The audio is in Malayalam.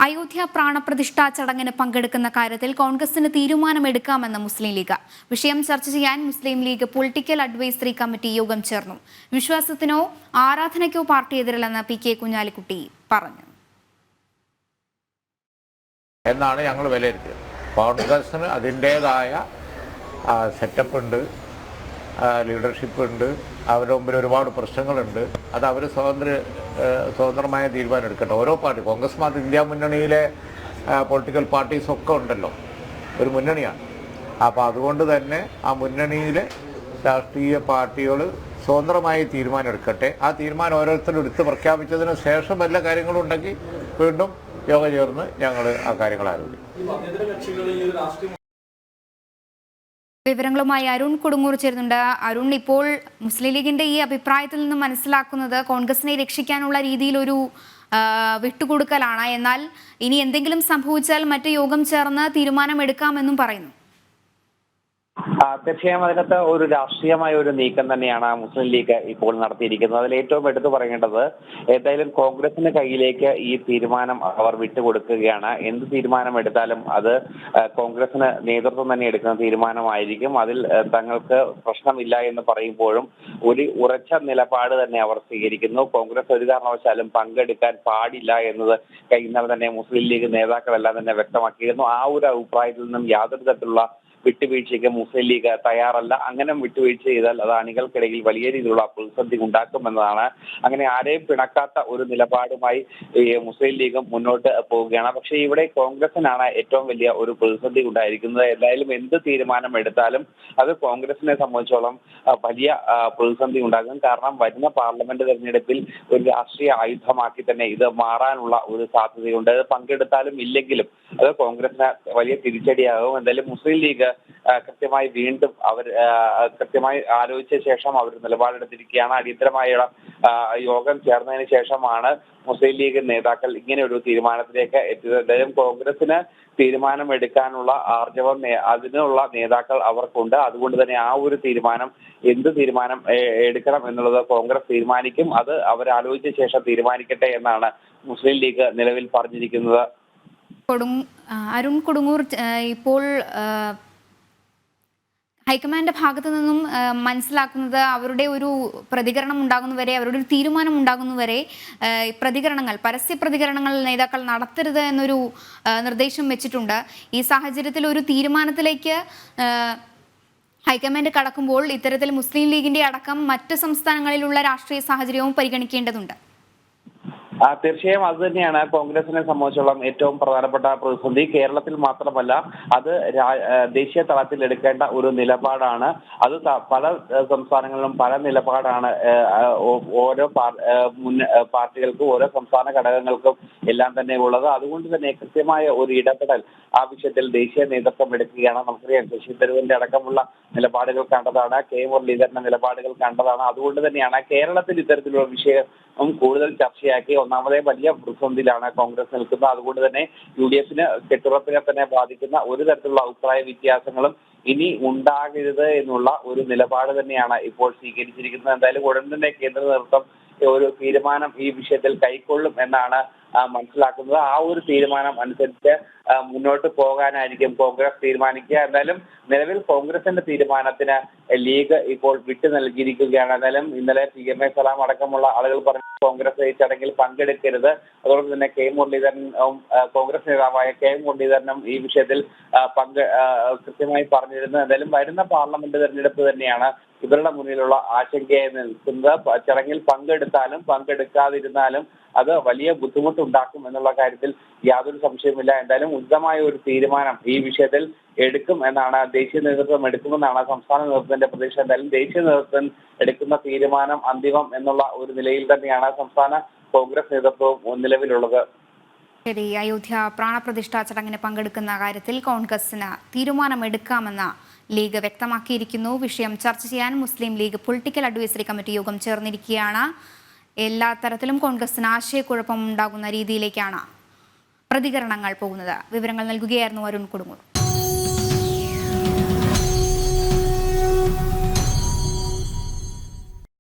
അയോധ്യ പ്രാണപ്രതിഷ്ഠാ ചടങ്ങിന് പങ്കെടുക്കുന്ന കാര്യത്തിൽ കോൺഗ്രസിന് തീരുമാനമെടുക്കാമെന്ന് മുസ്ലിം ലീഗ്. വിഷയം ചർച്ച ചെയ്യാൻ മുസ്ലിം ലീഗ് പൊളിറ്റിക്കൽ അഡ്വൈസറി കമ്മിറ്റി യോഗം ചേർന്നു. വിശ്വാസത്തിനോ ആരാധനയ്ക്കോ പാർട്ടി എതിരില്ലെന്ന് പി കെ കുഞ്ഞാലിക്കുട്ടി പറഞ്ഞു. എന്നാണ് ഞങ്ങൾ വിലയിരുത്തിയത്. കോൺഗ്രസിന് അതിൻ്റേതായ സെറ്റപ്പ് ഉണ്ട്, ലീഡർഷിപ്പ് ഉണ്ട്, അവരുടെ മുമ്പിൽ ഒരുപാട് പ്രശ്നങ്ങളുണ്ട്. അത് അവർ സ്വതന്ത്രമായ തീരുമാനം എടുക്കട്ടെ. ഓരോ പാർട്ടി, കോൺഗ്രസ് മാത്രം ഇന്ത്യ മുന്നണിയിലെ പൊളിറ്റിക്കൽ പാർട്ടീസൊക്കെ ഉണ്ടല്ലോ, ഒരു മുന്നണിയാണ്. അപ്പോൾ അതുകൊണ്ട് തന്നെ ആ മുന്നണിയിലെ രാഷ്ട്രീയ പാർട്ടികൾ സ്വതന്ത്രമായി തീരുമാനം എടുക്കട്ടെ. ആ തീരുമാനം ഓരോരുത്തരും എടുത്ത് പ്രഖ്യാപിച്ചതിന് ശേഷം വല്ല കാര്യങ്ങളും ഉണ്ടെങ്കിൽ വീണ്ടും യോഗം ചേർന്ന് ഞങ്ങൾ ആ കാര്യങ്ങൾ ആലോചിക്കും. വിവരങ്ങളുമായി അരുൺ കൊടുങ്ങൂർ ചേരുന്നുണ്ട്. അരുൺ, ഇപ്പോൾ മുസ്ലിം ലീഗിന്റെ ഈ അഭിപ്രായത്തിൽ നിന്ന് മനസ്സിലാക്കുന്നത് കോൺഗ്രസിനെ രക്ഷിക്കാനുള്ള രീതിയിലൊരു വിട്ടുകൊടുക്കലാണ്. എന്നാൽ ഇനി എന്തെങ്കിലും സംഭവിച്ചാൽ മറ്റു യോഗം ചേർന്ന് തീരുമാനമെടുക്കാമെന്നും പറയുന്നു. തീർച്ചയായും അതിനകത്ത് ഒരു രാഷ്ട്രീയമായ ഒരു നീക്കം തന്നെയാണ് മുസ്ലിം ലീഗ് ഇപ്പോൾ നടത്തിയിരിക്കുന്നത്. അതിൽ ഏറ്റവും എടുത്തു പറയേണ്ടത്, ഏതായാലും കോൺഗ്രസിന് കയ്യിലേക്ക് ഈ തീരുമാനം അവർ വിട്ടുകൊടുക്കുകയാണ്. എന്ത് തീരുമാനം എടുത്താലും അത് കോൺഗ്രസിന് നേതൃത്വം തന്നെ എടുക്കുന്ന തീരുമാനമായിരിക്കും. അതിൽ തങ്ങൾക്ക് പ്രശ്നമില്ല എന്ന് പറയുമ്പോഴും ഒരു ഉറച്ച നിലപാട് തന്നെ അവർ സ്വീകരിക്കുന്നു. കോൺഗ്രസ് ഒരു കാരണവശാലും പങ്കെടുക്കാൻ പാടില്ല എന്നത് ഇന്നലെ തന്നെ മുസ്ലിം ലീഗ് നേതാക്കളെല്ലാം തന്നെ വ്യക്തമാക്കിയിരുന്നു. ആ ഒരു അഭിപ്രായത്തിൽ നിന്നും യാതൊരു തരത്തിലുള്ള വിട്ടുവീഴ്ചയ്ക്ക് മുസ്ലിം ലീഗ് തയ്യാറല്ല. അങ്ങനെ വിട്ടുവീഴ്ച ചെയ്താൽ അത് അണികൾക്കിടയിൽ വലിയ രീതിയിലുള്ള പ്രതിസന്ധി ഉണ്ടാക്കുമെന്നതാണ്. അങ്ങനെ ആരെയും പിണക്കാത്ത ഒരു നിലപാടുമായി മുസ്ലിം ലീഗ് മുന്നോട്ട് പോവുകയാണ്. പക്ഷേ ഇവിടെ കോൺഗ്രസിനാണ് ഏറ്റവും വലിയ ഒരു പ്രതിസന്ധി ഉണ്ടായിരിക്കുന്നത്. എന്തായാലും എന്ത് തീരുമാനം എടുത്താലും അത് കോൺഗ്രസിനെ സംബന്ധിച്ചോളം വലിയ പ്രതിസന്ധി ഉണ്ടാകും. കാരണം വരുന്ന പാർലമെന്റ് തെരഞ്ഞെടുപ്പിൽ ഒരു രാഷ്ട്രീയ ആയുധമാക്കി തന്നെ ഇത് മാറാനുള്ള ഒരു സാധ്യതയുണ്ട്. അത് പങ്കെടുത്താലും ഇല്ലെങ്കിലും അത് കോൺഗ്രസിന് വലിയ തിരിച്ചടിയാകും. എന്തായാലും മുസ്ലിം ലീഗ് കൃത്യമായി വീണ്ടും അവർ കൃത്യമായി ആലോചിച്ച ശേഷം അവർ നിലപാടെടുത്തിരിക്കുകയാണ്. അടിയന്തരമായ യോഗം ചേർന്നതിന് ശേഷമാണ് മുസ്ലിം ലീഗ് നേതാക്കൾ ഇങ്ങനെ ഒരു തീരുമാനത്തിലേക്ക് എത്തിയത്. എന്തായാലും കോൺഗ്രസിന് തീരുമാനമെടുക്കാനുള്ള ആർജവം അതിനുള്ള നേതാക്കൾ അവർക്കുണ്ട്. അതുകൊണ്ട് തന്നെ ആ ഒരു തീരുമാനം, എന്ത് തീരുമാനം എടുക്കണം എന്നുള്ളത് കോൺഗ്രസ് തീരുമാനിക്കും. അത് അവരാലോചിച്ച ശേഷം തീരുമാനിക്കട്ടെ എന്നാണ് മുസ്ലിം ലീഗ് നിലവിൽ പറഞ്ഞിരിക്കുന്നത്. അരുൺ കൊടുങ്ങൂർ, ഇപ്പോൾ ഹൈക്കമാൻഡിന്റെ ഭാഗത്തു നിന്നും മനസ്സിലാക്കുന്നത് അവരുടെ ഒരു പ്രതികരണം ഉണ്ടാകുന്നവരെ, അവരുടെ ഒരു തീരുമാനം ഉണ്ടാകുന്നവരെ പരസ്യ പ്രതികരണങ്ങൾ നേതാക്കൾ നടത്തരുത് എന്നൊരു നിർദ്ദേശം വെച്ചിട്ടുണ്ട്. ഈ സാഹചര്യത്തിൽ ഒരു തീരുമാനത്തിലേക്ക് ഹൈക്കമാൻഡ് കടക്കുമ്പോൾ ഇത്തരത്തിൽ മുസ്ലിം ലീഗിന്റെ അടക്കം മറ്റ് സംസ്ഥാനങ്ങളിലുള്ള രാഷ്ട്രീയ സാഹചര്യവും പരിഗണിക്കേണ്ടതുണ്ട്. തീർച്ചയായും അത് തന്നെയാണ് കോൺഗ്രസിനെ സംബന്ധിച്ചോളം ഏറ്റവും പ്രധാനപ്പെട്ട പ്രതിസന്ധി. കേരളത്തിൽ മാത്രമല്ല, അത് ദേശീയ തലത്തിൽ എടുക്കേണ്ട ഒരു നിലപാടാണ്. അത് പല സംസ്ഥാനങ്ങളിലും പല നിലപാടാണ് ഓരോ പാർട്ടികൾക്കും ഓരോ സംസ്ഥാന ഘടകങ്ങൾക്കും എല്ലാം തന്നെ ഉള്ളത്. അതുകൊണ്ട് തന്നെ കൃത്യമായ ഒരു ഇടപെടൽ ആ വിഷയത്തിൽ ദേശീയ നേതൃത്വം എടുക്കുകയാണ്. നമുക്കറിയാം, ശശി തരൂരിന്റെ അടക്കമുള്ള നിലപാടുകൾ കണ്ടതാണ്, കെ മുരളീധരന്റെ നിലപാടുകൾ കണ്ടതാണ്. അതുകൊണ്ട് തന്നെയാണ് കേരളത്തിൽ ഇത്തരത്തിലുള്ള വിഷയം കൂടുതൽ ചർച്ചയാക്കി. ഒന്നാമതേ വലിയ പ്രതിസന്ധിയിലാണ് കോൺഗ്രസ് നിൽക്കുന്നത്. അതുകൊണ്ട് തന്നെ UDFന് കെട്ടുറപ്പിനെ തന്നെ ബാധിക്കുന്ന ഒരു തരത്തിലുള്ള അഭിപ്രായ വ്യത്യാസങ്ങളും ഇനി ഉണ്ടാകരുത് എന്നുള്ള ഒരു നിലപാട് തന്നെയാണ് ഇപ്പോൾ സ്വീകരിച്ചിരിക്കുന്നത്. എന്തായാലും ഉടൻ തന്നെ കേന്ദ്ര നേതൃത്വം ഒരു തീരുമാനം ഈ വിഷയത്തിൽ കൈക്കൊള്ളും എന്നാണ് മനസ്സിലാക്കുന്നത്. ആ ഒരു തീരുമാനം അനുസരിച്ച് മുന്നോട്ട് പോകാനായിരിക്കും കോൺഗ്രസ് തീരുമാനിക്കുക. എന്തായാലും നിലവിൽ കോൺഗ്രസിന്റെ തീരുമാനത്തിന് ലീഗ് ഇപ്പോൾ വിട്ടു നൽകിയിരിക്കുകയാണ്. എന്തായാലും ഇന്നലെ PMA സലാം അടക്കമുള്ള ആളുകൾ പറഞ്ഞു കോൺഗ്രസ് ഈ ചടങ്ങിൽ പങ്കെടുക്കരുത്. അതോടൊപ്പം തന്നെ കെ മുരളീധരനും കോൺഗ്രസ് നേതാവായ കെ മുരളീധരനും ഈ വിഷയത്തിൽ കൃത്യമായി പറഞ്ഞിരുന്നു. എന്തായാലും വരുന്ന പാർലമെന്റ് തെരഞ്ഞെടുപ്പ് തന്നെയാണ് ഇവരുടെ മുന്നിലുള്ള ആശങ്കയായി നിൽക്കുന്നത്. ചടങ്ങിൽ പങ്കെടുത്താലും പങ്കെടുക്കാതിരുന്നാലും അത് വലിയ ബുദ്ധിമുട്ടുണ്ടാക്കും എന്നുള്ള കാര്യത്തിൽ യാതൊരു സംശയവുമില്ല. എന്തായാലും ഉചിതമായ ഒരു തീരുമാനം ഈ വിഷയത്തിൽ എടുക്കും എന്നാണ്, ദേശീയ നേതൃത്വം എടുക്കുമെന്നാണ് സംസ്ഥാന നേതൃത്വത്തിന്റെ പ്രതീക്ഷ. എന്തായാലും ദേശീയ നേതൃത്വം എടുക്കുന്ന തീരുമാനം അന്തിമം എന്നുള്ള ഒരു നിലയിൽ തന്നെയാണ് സംസ്ഥാന കോൺഗ്രസ് നേതൃത്വവും നിലവിലുള്ളത്. ശരി, അയോധ്യ പ്രാണപ്രതിഷ്ഠാ ചടങ്ങിന് പങ്കെടുക്കുന്ന കാര്യത്തിൽ കോൺഗ്രസിന് തീരുമാനമെടുക്കാമെന്ന ലീഗ് വ്യക്തമാക്കിയിരിക്കുന്നു. വിഷയം ചർച്ച ചെയ്യാൻ മുസ്ലിം ലീഗ് പൊളിറ്റിക്കൽ അഡ്വൈസറി കമ്മിറ്റി യോഗം ചേർന്നിരിക്കുകയാണ്. എല്ലാ തരത്തിലും കോൺഗ്രസിന് ആശയക്കുഴപ്പം ഉണ്ടാകുന്ന രീതിയിലേക്കാണ് പ്രതികരണങ്ങൾ പോകുന്നത്. വിവരങ്ങൾ നൽകുകയായിരുന്നു അരുൺ കൊടുങ്ങൂർ.